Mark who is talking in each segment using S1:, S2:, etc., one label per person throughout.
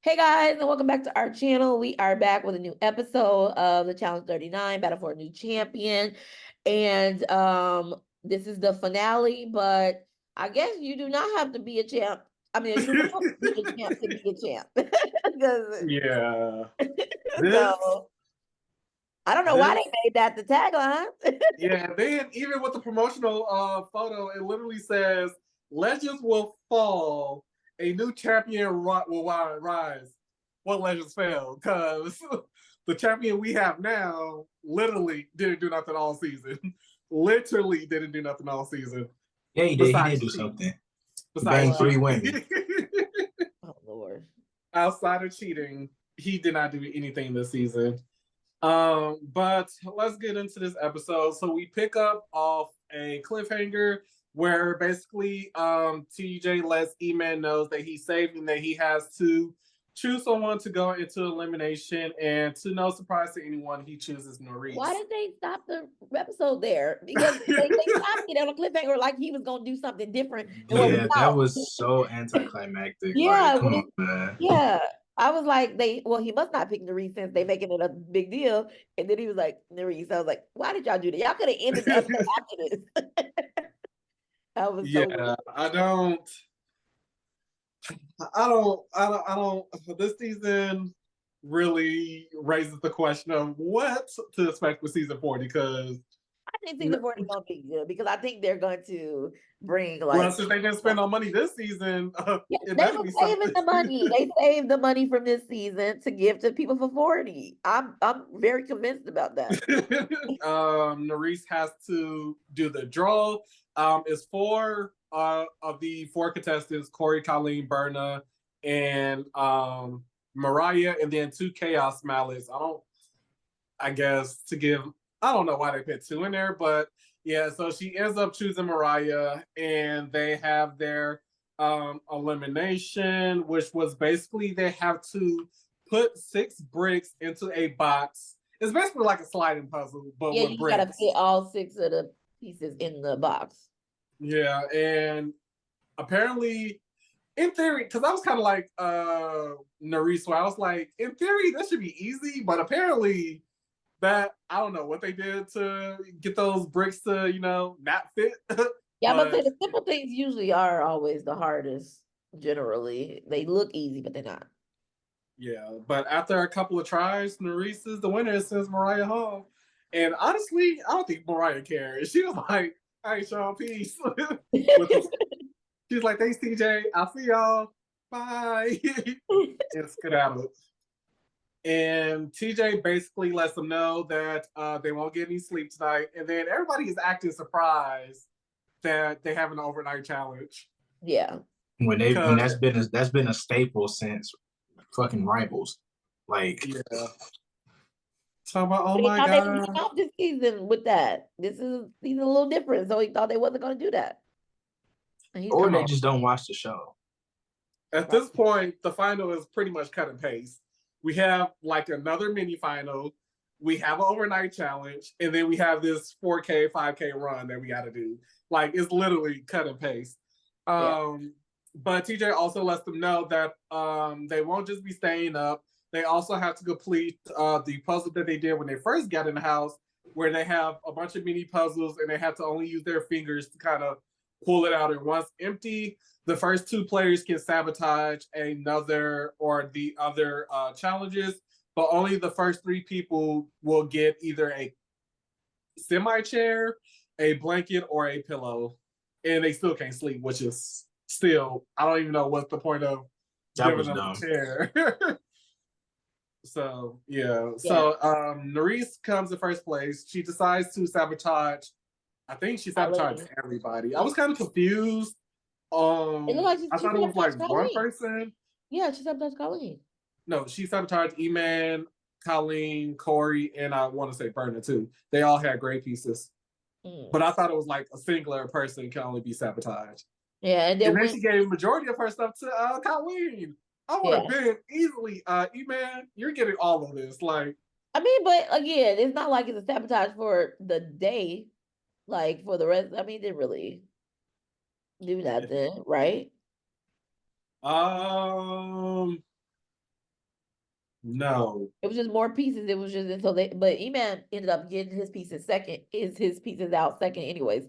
S1: Hey guys, and welcome back to our channel. We are back with a new episode of the Challenge 39 Battle for a New Champion. And this is the finale, but I guess you do not have to be a champ. I mean, you don't have to be a champ to be a champ. 'Cause-
S2: Yeah. This
S1: so I don't know why
S2: this
S1: they made that the tagline.
S2: yeah, then even with the promotional photo, it literally says legends will fall, a new champion will rise. What legends fell? Because the champion we have now literally didn't do nothing all season. Literally didn't do nothing all season.
S3: Yeah, he did. He did do something.
S2: Besides
S3: Banged 3 women.
S1: Oh Lord.
S2: Outside of cheating, he did not do anything this season. But let's get into this episode. So we pick up off a cliffhanger where basically TJ lets E-Man knows that he's saving, that he has to choose someone to go into elimination, and to no surprise to anyone, he chooses Nurys.
S1: Why did they stop the episode there? Because they stopped it on a cliffhanger like he was gonna do something different.
S3: Yeah, that was so anticlimactic.
S1: Yeah,
S3: like, come on, man.
S1: Yeah. I was like, he must not pick Nurys since they making it a big deal. And then he was like, Nurys. I was like, why did y'all do that? Y'all could have ended the episode after this. I was so weird.
S2: I don't, this season really raises the question of what to expect with season 40, because
S1: I think season 40 is gonna be good because I think they're going to bring like.
S2: Well, since they didn't spend no money this season,
S1: they were saving the money. They saved the money from this season to give to people for 40. I'm very convinced about that.
S2: Nurys has to do the draw. It's 4 of the 4 contestants: Corey, Colleen, Berna, and Mariah, and then 2 Chaos Malice. I don't know why they put 2 in there, but yeah, so she ends up choosing Mariah, and they have their elimination, which was basically they have to put 6 bricks into a box. It's basically like a sliding puzzle, but with bricks.
S1: Gotta fit all 6 of the pieces in the box.
S2: Yeah, and apparently, in theory, because I was kind of like Nurys, so I was like, in theory, that should be easy, but apparently that I don't know what they did to get those bricks to, not fit.
S1: Yeah, but the simple things usually are always the hardest. Generally, they look easy, but they're not.
S2: Yeah, but after a couple of tries, Nurys is the winner and sends Mariah home. And honestly, I don't think Mariah cares. She was like, "All right, Sean, peace." She's like, "Thanks, TJ. I'll see y'all. Bye." And skedaddled. And TJ basically lets them know that they won't get any sleep tonight. And then everybody is acting surprised that they have an overnight challenge.
S1: Yeah.
S3: When that's been a staple since fucking Rivals. Like,
S2: yeah. Talk about, oh my God.
S1: They off this season with that. This is a little different. So he thought they wasn't going to do that.
S3: Or they just don't watch the show.
S2: At this point, the final is pretty much cut and paste. We have like another mini final. We have an overnight challenge, and then we have this 4K, 5K run that we got to do. Like, it's literally cut and paste. But TJ also lets them know that they won't just be staying up. They also have to complete the puzzle that they did when they first got in the house, where they have a bunch of mini puzzles and they have to only use their fingers to kind of pull it out. And once empty, the first 2 players can sabotage another or the other challenges, but only the first 3 people will get either a semi-chair, a blanket, or a pillow. And they still can't sleep, which is still, I don't even know what's the point of giving them a chair. So, yeah. So, Nurys comes in first place. She decides to sabotage. I think she sabotaged everybody. I was kind of confused.
S1: It looked like
S2: I thought it was like one person.
S1: Yeah, she sabotaged Colleen.
S2: No, she sabotaged E-Man, Colleen, Corey, and I want to say Berna too. They all had gray pieces. But I thought it was like a singular person can only be sabotaged.
S1: Yeah,
S2: and then she gave the majority of her stuff to Colleen. I would have been easily, E-Man, you're getting all of this. Like,
S1: I mean, but again, it's not like it's a sabotage for the day. Like for the rest, I mean, they really do nothing, right?
S2: No.
S1: It was just more pieces. It was just until but E-Man ended up getting his pieces second. His pieces out second, anyways.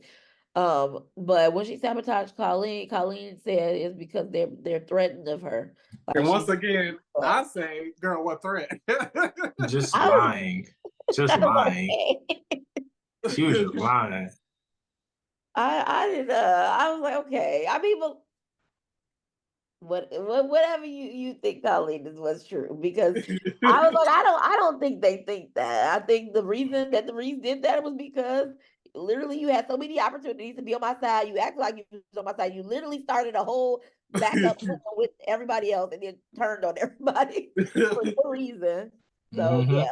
S1: But when she sabotaged Colleen said it's because they're threatened of her.
S2: And
S1: Like
S2: once
S1: she,
S2: again, I say, girl, what threat?
S3: Just
S1: I was,
S3: lying. Just
S1: I was
S3: lying.
S1: okay.
S3: She was just lying.
S1: I didn't. I was like, okay. I mean, but whatever you think, Colleen, is what's true, because I was like, I don't think they think that. I think the reason that the Reese did that was because literally you had so many opportunities to be on my side. You acted like you was on my side. You literally started a whole backup with everybody else and then turned on everybody for no reason. So
S3: Mhm.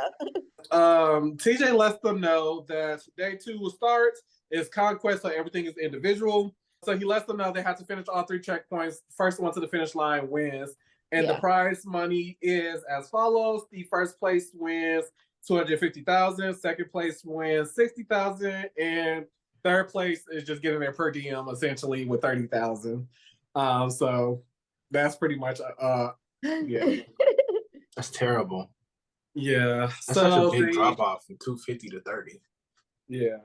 S1: yeah.
S2: TJ lets them know that day 2 will start. It's conquest, so everything is individual. So he lets them know they have to finish all 3 checkpoints. First one to the finish line wins. And the
S1: Yeah.
S2: prize money is as follows. The first place wins 250,000, second place wins 60,000, and third place is just getting their per diem essentially with 30,000. So that's pretty much yeah.
S3: That's terrible.
S2: Yeah.
S3: That's such a
S2: So
S3: big drop off from 250 to 30.
S2: yeah.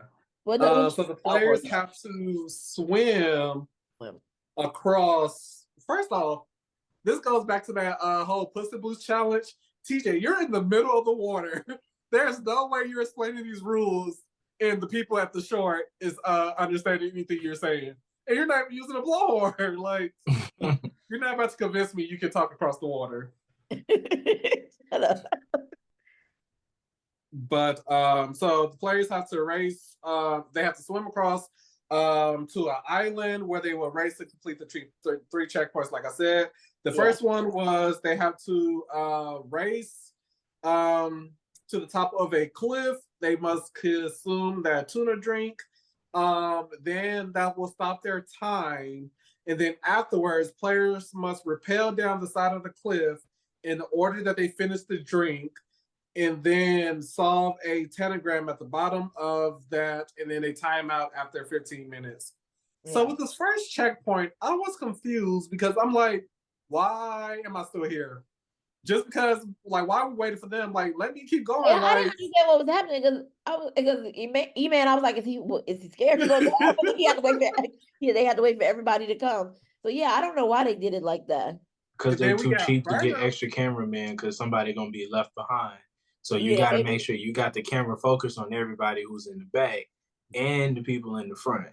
S1: What the
S2: So the players have to swim
S1: Swim.
S2: across. First off, this goes back to that whole Puss in Boots challenge. TJ, you're in the middle of the water. There's no way you're explaining these rules and the people at the shore is understanding anything you're saying. And you're not using a blowhorn. Like, you're not about to convince me you can talk across the water.
S1: Shut up.
S2: But so the players have to race. They have to swim across to an island where they will race to complete the 3 checkpoints. Like I said, the first one was they have to race to the top of a cliff. They must consume that tuna drink. Then that will stop their time. And then afterwards, players must rappel down the side of the cliff in order that they finish the drink, and then solve a tanagram at the bottom of that, and then they time out after 15 minutes. Yeah. So with this first checkpoint, I was confused because I'm like, why am I still here? Just because, like, why are we waiting for them? Like, let me keep going.
S1: Yeah,
S2: like,
S1: I didn't understand what was happening because E-Man, I was like, is he scared to go down? He had to wait for they had to wait for everybody to come. So yeah, I don't know why they did it like that.
S3: Because they're too cheap to get extra cameramen because somebody gonna be left behind. So you got to make sure you got the camera focused on everybody who's in the back and the people in the front.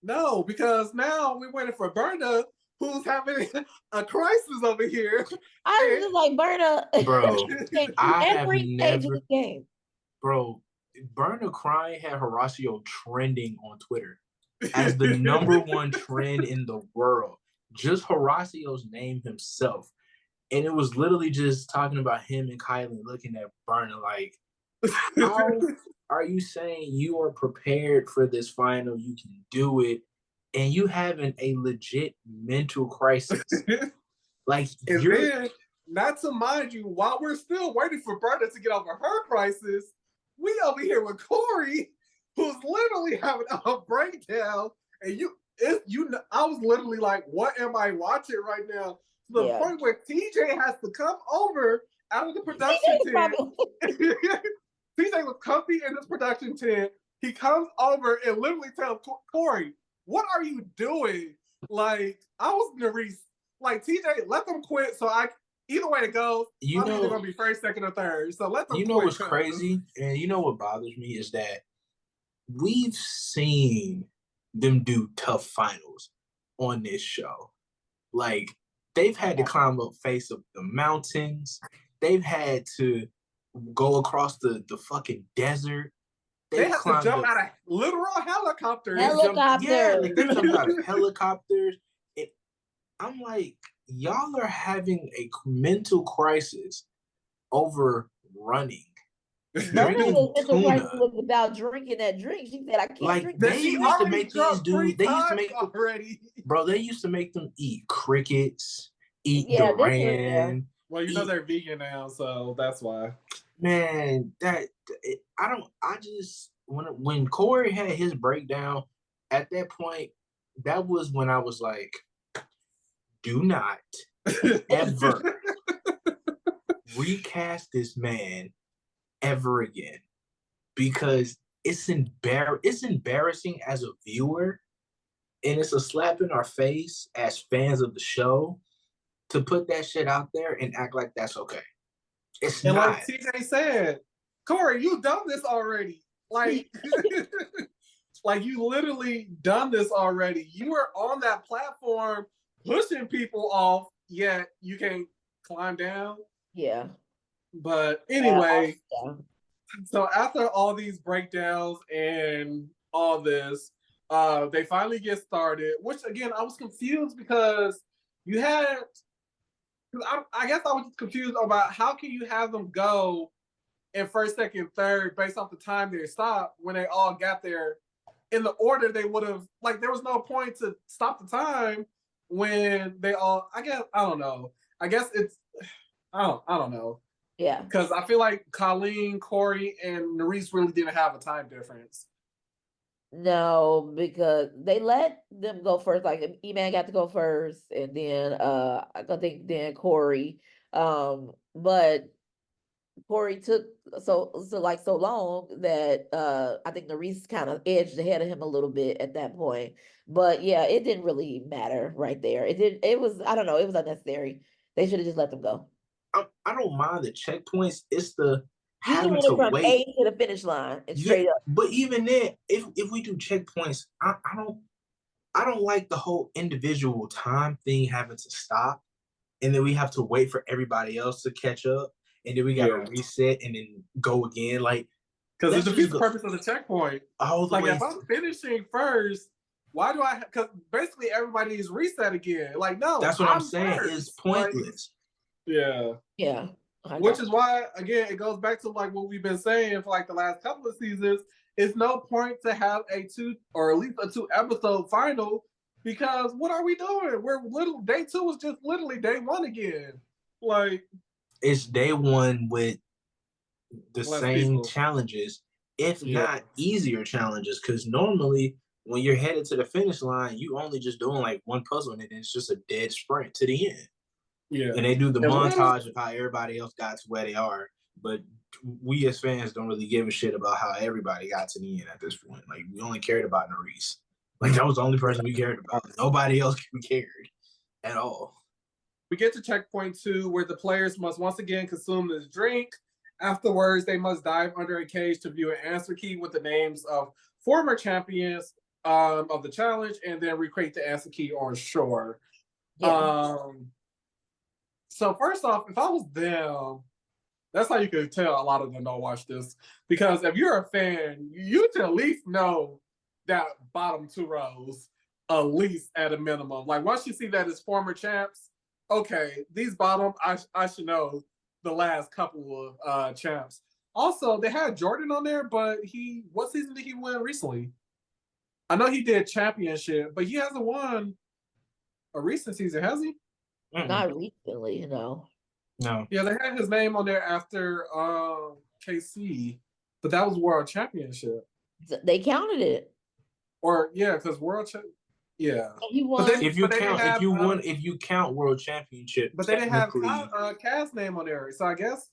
S2: No, because now we're waiting for Berna, who's having a crisis over here.
S1: I was just like, Berna,
S3: bro, I have never,
S1: game.
S3: Bro, Berna crying had Horacio trending on Twitter as the #1 trend in the world. Just Horacio's name himself. And it was literally just talking about him and Kylie looking at Berna like, how are you saying you are prepared for this final? You can do it. And you having a legit mental crisis. Like,
S2: then, not to mind you, while we're still waiting for Berna to get over her crisis, we over here with Corey, who's literally having a breakdown. And I was literally like, what am I watching right now? To the point where TJ has to come over out of the production tent. TJ was comfy in his production tent. He comes over and literally tells Corey, what are you doing? Like, I was Nerese. Like, TJ, let them quit so either way it goes, I'm either going to be first, second, or third. So let them quit.
S3: You know what's crazy? And you know what bothers me is that we've seen them do tough finals on this show. Like, they've had to climb up face of the mountains. They've had to go across the fucking desert.
S2: They have to jump out of literal helicopters.
S3: They jumped out of helicopters. I'm like, y'all are having a mental crisis over running.
S1: Mental crisis was about drinking that drink. She said, I can't drink that.
S3: They used to make these dudes, they used to make them, bro, they used to make them eat crickets, eat Duran.
S2: Well, you know they're vegan now, so that's why.
S3: Man, when Corey had his breakdown, at that point, that was when I was like, do not ever recast this man ever again, because it's embarrassing as a viewer, and it's a slap in our face as fans of the show to put that shit out there and act like that's okay. It's
S2: And
S3: not.
S2: like TJ said, Corey, you done this already. Like, like you literally done this already. You were on that platform pushing people off, yet you can't climb down.
S1: Yeah.
S2: But anyway,
S1: Yeah.
S2: so after all these breakdowns and all this, they finally get started. Which again, I was confused because you had. I guess I was confused about how can you have them go in first, second, third based off the time they stopped when they all got there in the order they would have. Like there was no point to stop the time when they all. I guess I don't know. I guess it's. I don't know.
S1: Yeah.
S2: Because I feel like Colleen, Corey, and Nurys really didn't have a time difference.
S1: No, because they let them go first. Like E-Man got to go first, and then I think then Corey. But Corey took so long that I think Nurys kind of edged ahead of him a little bit at that point. But yeah, it didn't really matter right there. It was, I don't know, it was unnecessary. They should have just let them go.
S3: I don't mind the checkpoints. It's the
S1: You
S3: having
S1: doing it
S3: to
S1: from
S3: wait.
S1: A to the finish line and straight up.
S3: But even then, if we do checkpoints, I don't like the whole individual time thing having to stop, and then we have to wait for everybody else to catch up, and then we gotta reset and then go again. Like,
S2: because
S3: let's
S2: it defeats
S3: just
S2: the
S3: go
S2: purpose of the checkpoint.
S3: all the
S2: Like
S3: way.
S2: if I'm finishing first, why do I? Because basically everybody is reset again. Like no,
S3: That's what I'm
S2: first.
S3: saying. It's pointless.
S2: Like, yeah.
S1: Yeah.
S2: Which is why, again, it goes back to like what we've been saying for like the last couple of seasons. It's no point to have a 2 or at least a 2 episode final because what are we doing? Day 2 was just literally day 1 again. Like
S3: it's day 1 with the
S2: less
S3: same
S2: people.
S3: challenges, if not easier challenges. Because normally when you're headed to the finish line, you only just doing like one puzzle and then it's just a dead sprint to the end.
S2: Yeah.
S3: And they do the montage of how everybody else got to where they are. But we as fans don't really give a shit about how everybody got to the end at this point. Like, we only cared about Nurys. Like, that was the only person we cared about. Nobody else cared at all.
S2: We get to checkpoint 2 where the players must once again consume this drink. Afterwards, they must dive under a cage to view an answer key with the names of former champions of the challenge and then recreate the answer key on shore. Yeah. So first off, if I was them, that's how you could tell a lot of them don't watch this. Because if you're a fan, you should at least know that bottom 2 rows, at least at a minimum. Like once you see that as former champs, okay, these bottom, I should know the last couple of champs. Also, they had Jordan on there, but what season did he win recently? I know he did championship, but he hasn't won a recent season, has he?
S1: Not recently, no.
S3: No.
S2: Yeah, they had his name on there after KC, but that was World Championship.
S1: They counted it.
S2: Or yeah, because yeah.
S1: He won.
S2: But
S3: if you count World Championship,
S2: but they didn't have Kaz's name on there, so I guess.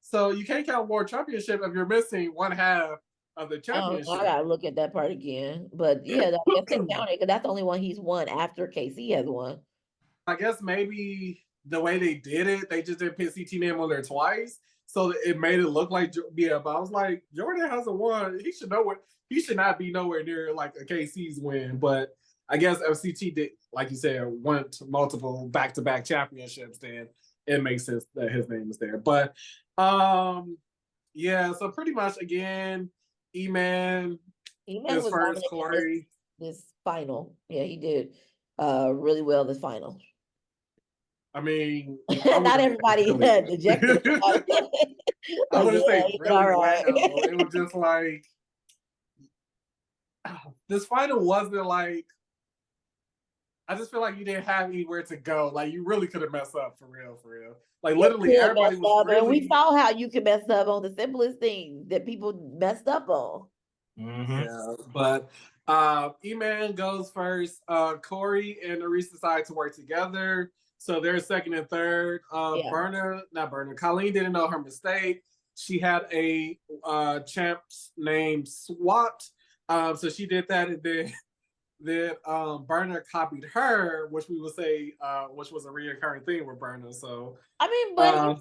S2: So you can't count World Championship if you're missing one half of the championship.
S1: I gotta look at that part again. But yeah, I guess they counted because that's the only one he's won after KC has won.
S2: I guess maybe the way they did it, they just didn't put CT name on there twice, so it made it look like But I was like, Jordan hasn't won. He should know what. He should not be nowhere near like a KC's win. But I guess if CT did, like you said, won multiple back-to-back championships, then it makes sense that his name is there. But yeah, so pretty much again, E-Man
S1: was
S2: first, Corey.
S1: This final. Yeah, he did really well this final.
S2: I mean,
S1: not everybody dejected.
S2: I wouldn't say really well. It was just like this final wasn't like. I just feel like you didn't have anywhere to go. Like you really could have messed up for real. Like literally, everybody was really.
S1: And we saw how you can mess up on the simplest things that people messed up on.
S3: Mm-hmm.
S2: Yeah, but E-Man goes first. Corey and Nurys decide to work together. So they're second and third. Colleen didn't know her mistake. She had a champ's name swapped. So she did that, and then Burner copied her, which we would say which was a reoccurring thing with Burner. So
S1: I mean, but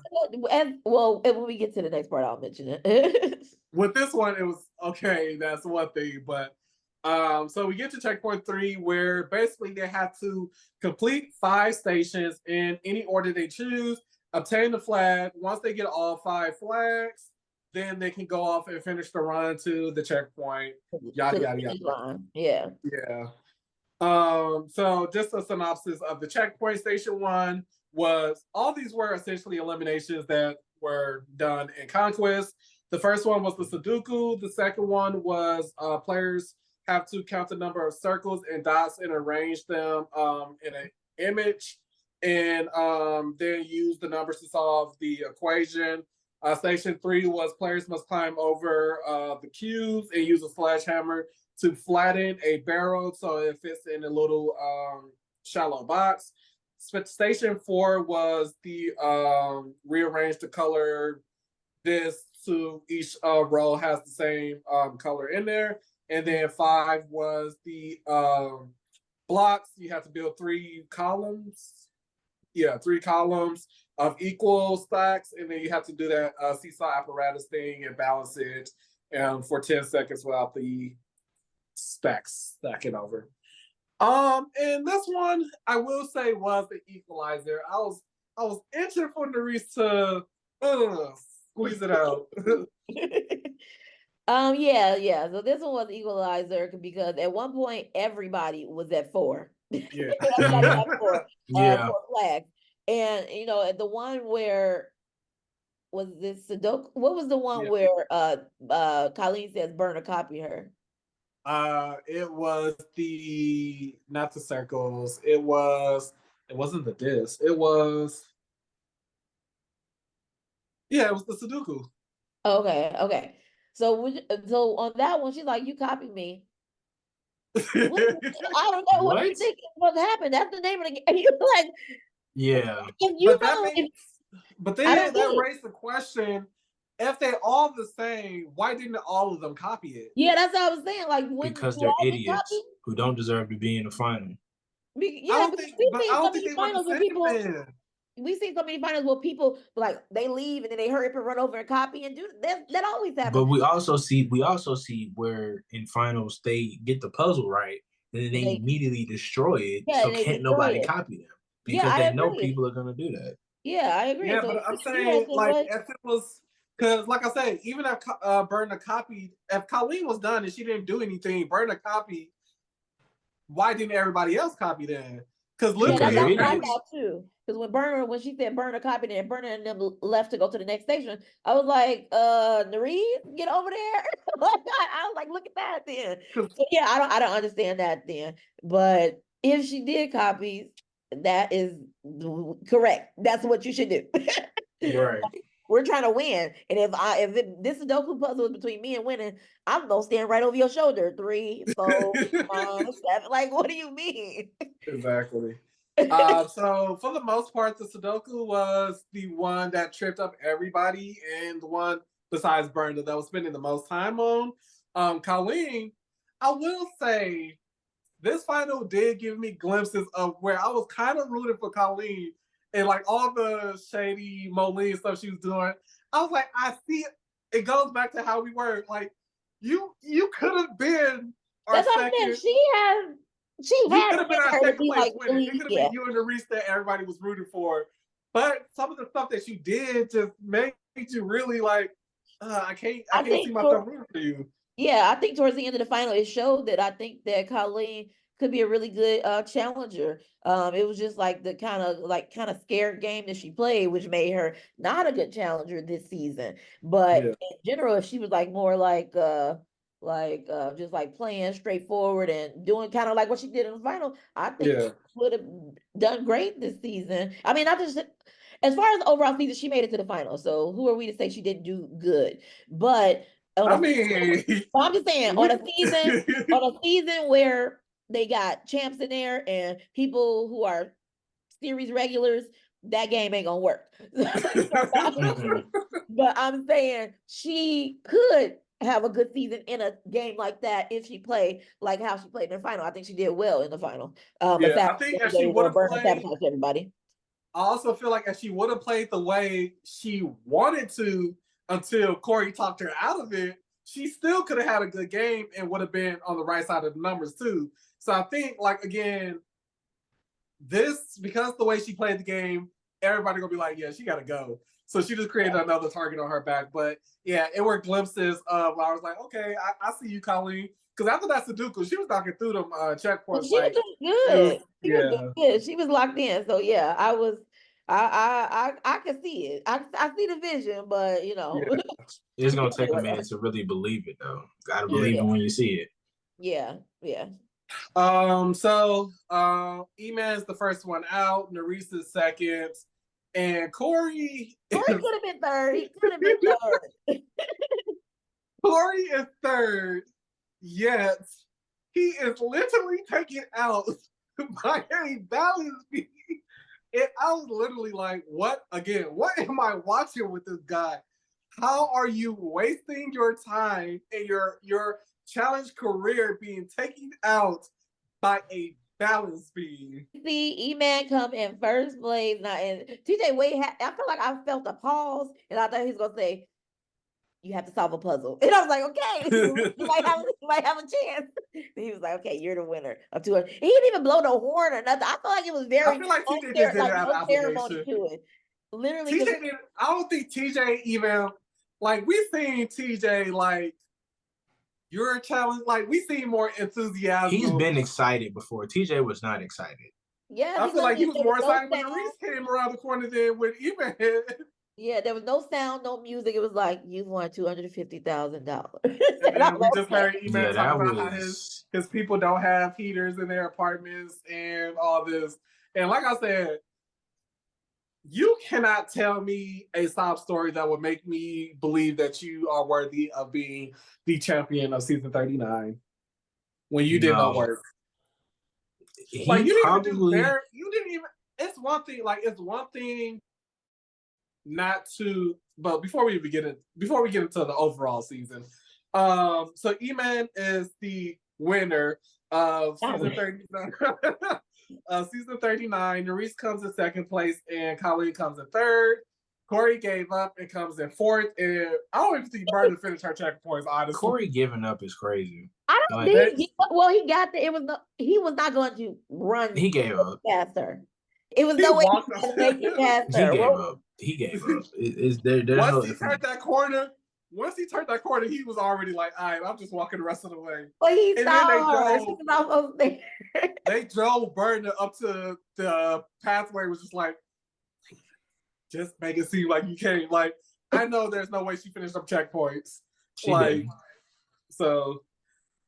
S1: when we get to the next part, I'll mention it.
S2: with this one, it was okay, that's one thing. But so we get to checkpoint 3, where basically they have to complete 5 stations in any order they choose, obtain the flag. Once they get all 5 flags, then they can go off and finish the run to the checkpoint. Yada yada yada.
S1: Yeah.
S2: Yeah. So just a synopsis of the checkpoint. Station 1 was, all these were essentially eliminations that were done in Conquest. The first one was the Sudoku. The second one was players have to count the number of circles and dots and arrange them in an image, and then use the numbers to solve the equation. Station 3 was players must climb over the cubes and use a sledgehammer to flatten a barrel so it fits in a little shallow box. Station 4 was the rearrange the color disc so each row has the same color in there. And then 5 was the blocks. You have to build 3 columns. Yeah, 3 columns of equal stacks, and then you have to do that seesaw apparatus thing and balance it for 10 seconds without the stacks stacking over. And this one I will say was the equalizer. I was itching for Nerys to squeeze it out.
S1: Yeah. So this one was equalizer because at one point everybody was at 4.
S2: Yeah.
S1: Everybody had 4,
S3: Yeah.
S1: 4 flags. And the one where was this Sudoku? What was the one where Colleen says Burner copy her?
S2: It was not the circles. It wasn't the disc. It was the Sudoku.
S1: Okay. So on that one, she's like, "You copy me." I don't know what you think is supposed to happen. That's the name of the game. You're like,
S3: yeah.
S2: But then that raised the question: if they're all the same, why didn't all of them copy it?
S1: Yeah, that's what I was saying. Like,
S3: because they're idiots who don't deserve to be in the final.
S1: I don't think they want the same. We see so many finals where people like they leave and then they hurry up and run over and copy and do that always happens.
S3: But we also see where in finals they get the puzzle right and then they immediately destroy it. So can't nobody copy them because they know people are gonna do that.
S1: Yeah, I agree.
S2: Yeah, so but I'm saying like if it was because like I said, even if Burner copied, if Colleen was done and she didn't do anything, Burner copied. Why didn't everybody else copy then? Because literally,
S1: I thought too. Because when she said Burner copied it and Burner and them left to go to the next station, I was like, Nerys, get over there. I was like, look at that then. So yeah, I don't understand that then. But if she did copy, that is correct. That's what you should do.
S3: Right.
S1: We're trying to win, and if this Sudoku puzzle is between me and winning, I'm gonna stand right over your shoulder. 3, 4, 5, 7. Like, what do you mean?
S2: Exactly. So for the most part, the Sudoku was the one that tripped up everybody, and the one besides Burner that was spending the most time on. Colleen, I will say, this final did give me glimpses of where I was kind of rooting for Colleen. And like all the shady Moline stuff she was doing, I was like, I see it. It goes back to how we were. Like, you could have been our second.
S1: She could
S2: have been our second place winner. It could have been you and Nerys that everybody was rooting for. But some of the stuff that you did just made you really like, I can't see myself rooting for you.
S1: Yeah, I think towards the end of the final, it showed that I think that Colleen could be a really good challenger. It was just like the kind of scared game that she played, which made her not a good challenger this season. But in general, if she was like more like just like playing straightforward and doing kind of like what she did in the final, I think she would have done great this season. I mean, as far as the overall season, she made it to the final. So who are we to say she didn't do good? But I'm just saying on a season where they got champs in there and people who are series regulars, that game ain't gonna work.
S3: Mhm.
S1: But I'm saying she could have a good season in a game like that if she played like how she played in the final. I think she did well in the final.
S2: Yeah,
S1: Aside
S2: I think
S1: from
S2: if she
S1: they
S2: would have
S1: burn and
S2: played,
S1: sabotage everybody.
S2: I also feel like if she would have played the way she wanted to until Corey talked her out of it, she still could have had a good game and would have been on the right side of the numbers too. So I think, like, again, this, because the way she played the game, everybody gonna be like, yeah, she gotta go. So she just created another target on her back. But yeah, it were glimpses of I was like, okay, I see you, Colleen. Because after that Sudoku, she was knocking through them checkpoints.
S1: She was
S2: Like,
S1: doing good. She was
S2: yeah.
S1: doing good. She was locked in. So yeah, I could see it. I see the vision, but
S2: Yeah.
S3: It's gonna take a minute to really believe it, though. Gotta believe
S2: Yeah.
S3: it when you see it.
S1: yeah.
S2: So E-Man's the first one out, Nurse is second, and Corey
S1: Corey could have been third. He could have been third.
S2: Corey is third, yet he is literally taken out by a balance beam. And I was literally like, what am I watching with this guy? How are you wasting your time and your challenge career being taken out by a balance beam?
S1: See, E-Man come in first place. Now, and TJ Wade, I feel like I felt a pause, and I thought he was gonna say, "You have to solve a puzzle," and I was like, "Okay, you might have a chance." And he was like, "Okay, you're the winner of 200." He didn't even blow the horn or nothing. I feel like it was very
S2: I feel like TJ just did it out of
S1: no ceremony
S2: obligation.
S1: to it. Literally,
S2: TJ
S1: 'cause
S2: didn't, I don't think TJ even, like, we seen TJ, like, your challenge, like, we seen more enthusiasm.
S3: He's been excited before. TJ was not excited.
S1: yeah,
S2: I feel like he was more excited when
S1: sound.
S2: Reese came around the corner than when Eben had.
S1: Yeah, there was no sound, no music. It was like you've won $250,000.
S2: And then we just heard Eben talk about how his people don't have heaters in their apartments and all this. And like I said, you cannot tell me a sob story that would make me believe that you are worthy of being the champion of season 39 when you did no work. Like, you didn't even, it's one thing not to, but before we get into the overall season, so E-Man is the winner of season 39. Season 39, Nurse comes in second place and Colleen comes in third. Corey gave up and comes in fourth. And I don't even think Burner finished her checkpoints, honestly.
S3: Corey giving up is crazy.
S1: I don't think he got there. He was not going to run.
S3: He gave up
S1: faster. It was no way he was going to make it faster.
S3: He gave up. There's
S2: once he turned that corner, he was already like, all right, I'm just walking the rest of the way.
S1: But he saw her.
S2: They drove Burner up to the pathway, was just like, just make it seem like you came. Like, I know there's no way she finished up checkpoints.
S3: She did.
S2: So,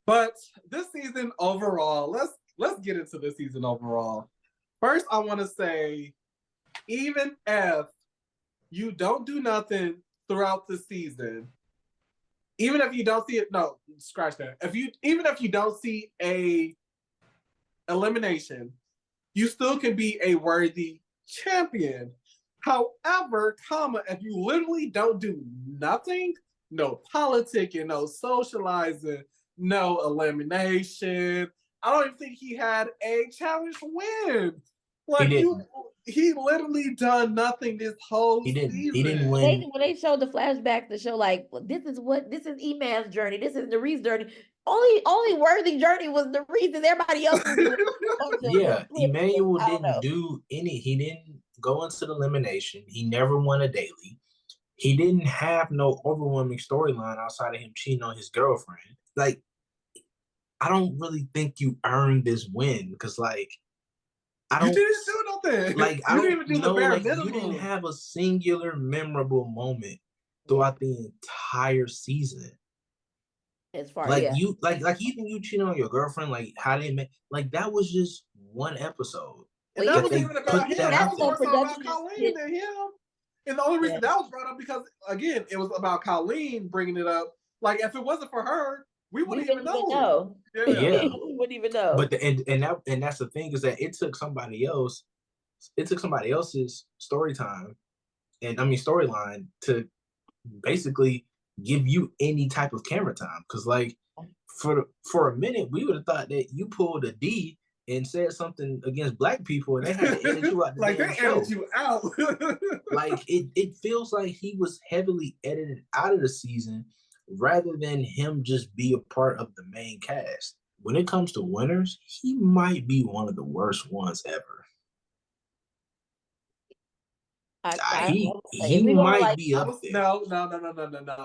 S2: but this season overall, let's get into this season overall. First, I want to say, even if you don't do nothing throughout the season, even if you don't see it, no, scratch that. Even if you don't see a elimination, you still can be a worthy champion. However, if you literally don't do nothing, no politicking, no socializing, no elimination, I don't even think he had a challenge win. Like, he literally done nothing this whole season.
S3: He didn't win.
S1: When they showed the flashback to show, like, this is E-Man's journey, this is Nurse's journey. Only worthy journey was the reason everybody else was doing.
S3: Yeah, Emmanuel didn't do any. He didn't go into the elimination. He never won a daily. He didn't have no overwhelming storyline outside of him cheating on his girlfriend. Like, I don't really think you earned this win because, like,
S2: you didn't do nothing.
S3: Like,
S2: you didn't even do the bare minimum.
S3: You didn't have a singular memorable moment throughout the entire season.
S1: As far
S3: like you, like even you cheating on your girlfriend, like how they met, like that was just one episode.
S2: And that wasn't even about him. That was more so about Colleen than him. And the only reason that was brought up because, again, it was about Colleen bringing it up. Like, if it wasn't for her, we wouldn't even know.
S3: Yeah.
S1: We wouldn't even know.
S3: But and that's the thing is that it took somebody else It took somebody else's storyline to basically give you any type of camera time. Because like for a minute, we would have thought that you pulled a D and said something against black people, and they had to edit you out the
S2: like
S3: damn
S2: they
S3: show.
S2: edited you out.
S3: Like it feels like he was heavily edited out of the season rather than him just be a part of the main cast. When it comes to winners, he might be one of the worst ones ever. He might be up there.
S2: No.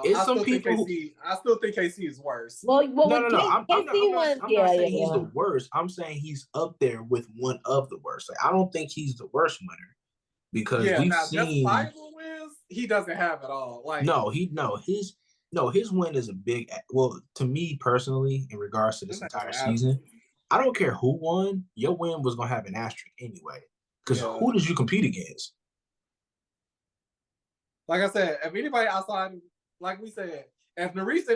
S3: It's some people
S2: I still think KC is worse.
S1: Well,
S3: I'm not saying he's the
S1: yeah.
S3: worst. I'm saying he's up there with one of the worst. Like, I don't think he's the worst winner because we've seen
S2: justifiable wins. He doesn't have it all. Like
S3: his win is a big. Well, to me personally, in regards to this entire season, I don't care who won. Your win was gonna have an asterisk anyway. Because who did you compete against?
S2: Like I said, if anybody outside, like we said, if Nurys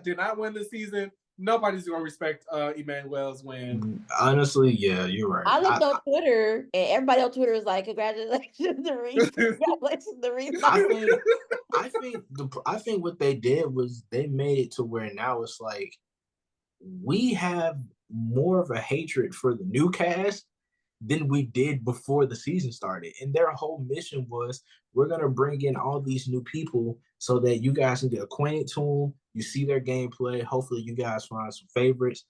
S2: did not win this season, nobody's gonna respect Emmanuel's win.
S3: Honestly, yeah, you're right.
S1: I looked on Twitter, and everybody on Twitter is like, "Congratulations, Nurys! Congratulations, Nurys!"
S3: I think what they did was they made it to where now it's like we have more of a hatred for the new cast than we did before the season started. And their whole mission was, we're going to bring in all these new people so that you guys can get acquainted to them. You see their gameplay. Hopefully you guys find some favorites.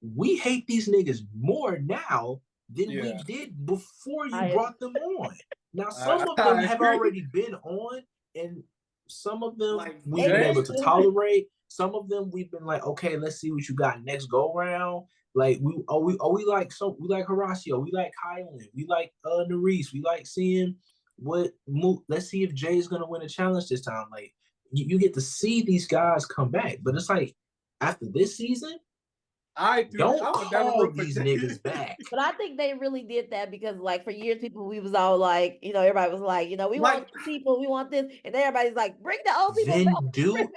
S3: We hate these niggas more now than we did before you brought them on. Now, some of them have already been on, and some of them we've been able to tolerate. Some of them we've been like, okay, let's see what you got next go round. Like we like Horacio, we like Kylan, we like Nurys, we like seeing let's see if Jay's gonna win a challenge this time. Like you get to see these guys come back, but it's like after this season, don't call these niggas back.
S1: But I think they really did that because, like, for years, we was all like, everybody was like, we want people, we want this, and everybody's like, bring the old people.
S3: Then
S1: back.
S3: do it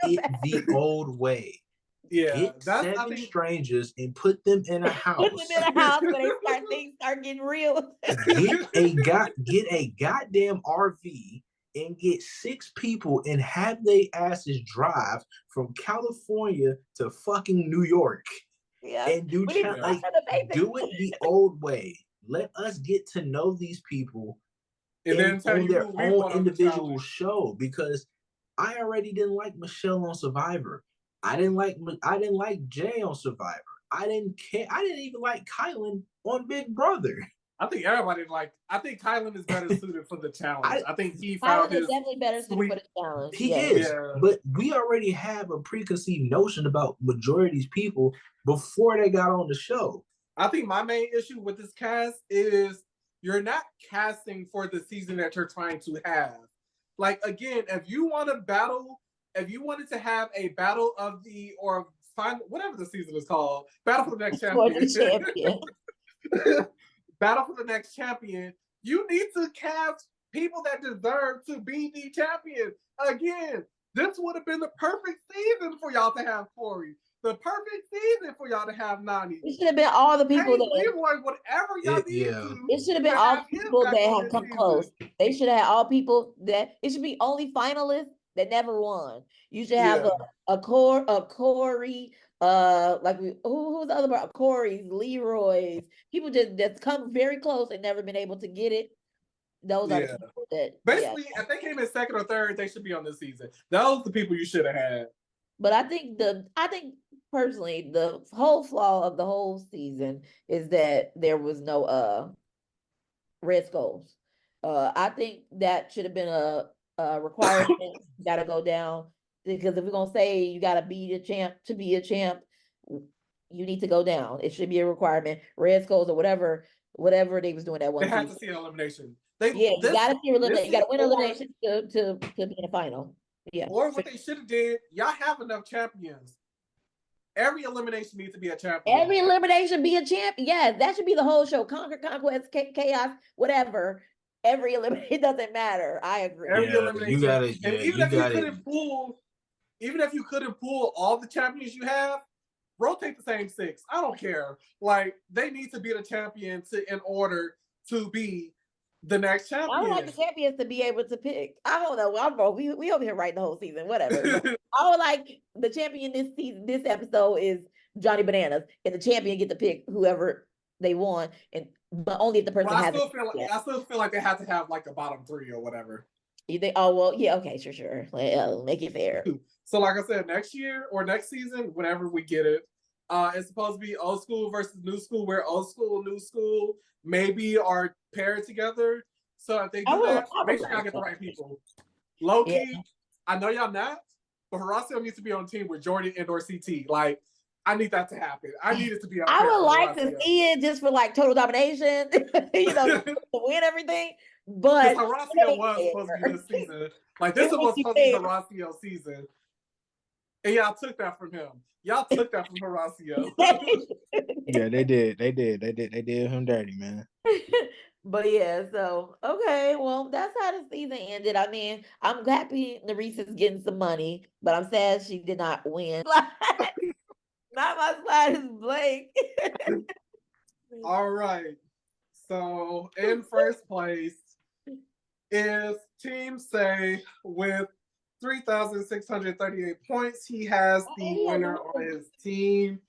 S3: the old way.
S2: Yeah,
S3: get 7 strangers and put them in a house.
S1: Put them in a house where things start getting real.
S3: Get a goddamn RV and get 6 people and have they asses drive from California to fucking New York.
S1: Yeah.
S3: And do it the old way. Let us get to know these people
S2: and then
S3: on their own individual show, because I already didn't like Michelle on Survivor. I didn't like Jay on Survivor. I didn't even like Kylan on Big Brother.
S2: I think Kylan is better suited for the challenge. I think he found his
S1: definitely better suited for the challenge.
S3: He is, but we already have a preconceived notion about majority of these people before they got on the show.
S2: I think my main issue with this cast is you're not casting for the season that you're trying to have. Like, again, if you wanted to have a battle of whatever the season is called, Battle for the Next Champion. Battle for the Next Champion, you need to cast people that deserve to be the champion. Again, this would have been the perfect season for y'all to have Corey. The perfect season for y'all to have Nany.
S1: It should have been all the people
S2: whatever y'all need to.
S1: It should have been all people that have come close. They should have all people it should be only finalists that never won. You should have a Corey, who's the other part? Corey's, Leroy's, people that's come very close and never been able to get it. Those are the people that
S2: basically, if they came in second or third, they should be on this season. Those are the people you should have had.
S1: But I think personally, the whole flaw of the whole season is that there was no red skulls. I think that should have been a requirement. Got to go down, because if we're gonna say you got to be a champ to be a champ, you need to go down. It should be a requirement. Red skulls or whatever they was doing that one.
S2: They had to see an elimination.
S1: You got to see elimination. You got to win elimination to be in the final. Yeah.
S2: Or what they should have did, y'all have enough champions. Every elimination needs to be a champion.
S1: Every elimination be a champion. Yeah, that should be the whole show. Conquer, conquest, chaos, whatever. Every elimination, it doesn't matter. I agree.
S2: Every elimination. Even if you couldn't pull all the champions you have, rotate the same 6. I don't care. Like, they need to be the champion in order to be the next
S1: I would like
S2: champion.
S1: the champions to be able to pick. I don't know. I'm broke. We over here writing the whole season, whatever. But I would like the champion this season. This episode is Johnny Bananas, and the champion get to pick whoever they want, but only if the person
S2: But
S1: has.
S2: I still feel like they have to have like a bottom 3 or whatever.
S1: You think? Oh well, yeah. Okay, sure. Make it fair.
S2: So, like I said, next year or next season, whenever we get it, it's supposed to be old school versus new school, where old school, new school maybe are paired together. So if they do that, make sure y'all get the right people. Low key, I know y'all not, but Horacio needs to be on the team with Jordan and/or CT. Like, I need that to happen. I need it to be.
S1: I would like to see it just for like total domination, to win everything. But
S2: Horacio was supposed to be this season. Like, this was supposed to be Horacio season. And y'all took that from him. Y'all took that from Horacio.
S4: Yeah, they did. They did him dirty, man.
S1: But yeah, so okay, well, that's how the season ended. I mean, I'm happy Neresa's getting some money, but I'm sad she did not win. Not my slide is blank.
S2: All right. So in first place is Team Say with 3,638 points. He has the winner on his team.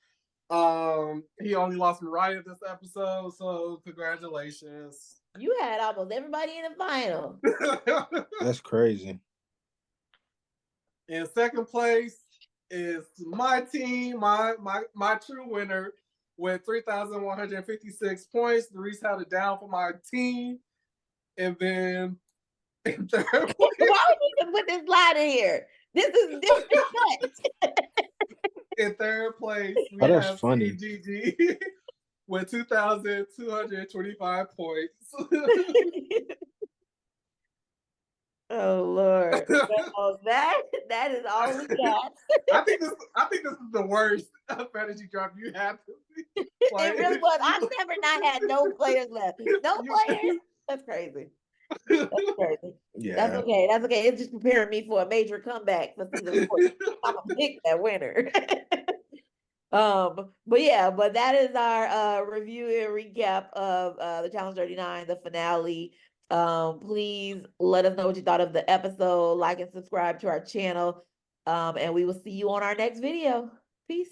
S2: He only lost Mariah this episode, so congratulations.
S1: You had almost everybody in the final.
S4: That's crazy.
S2: In second place is my team, my true winner with 3,156 points. Reese held it down for my team. And then in third place,
S1: why would you even put this slide in here? This is nuts.
S2: In third place, we
S4: that's funny.
S2: GG with 2,225 points.
S1: Oh Lord! So that is all we got.
S2: I think this is the worst fantasy draft you had.
S1: It really was. I've never not had no players left. No players. That's crazy. That's crazy.
S4: Yeah,
S1: that's okay. That's okay. It's just preparing me for a major comeback for season 4. I'm gonna pick that winner. But that is our review and recap of the Challenge 39, the finale. Please let us know what you thought of the episode. Like and subscribe to our channel. And we will see you on our next video. Peace.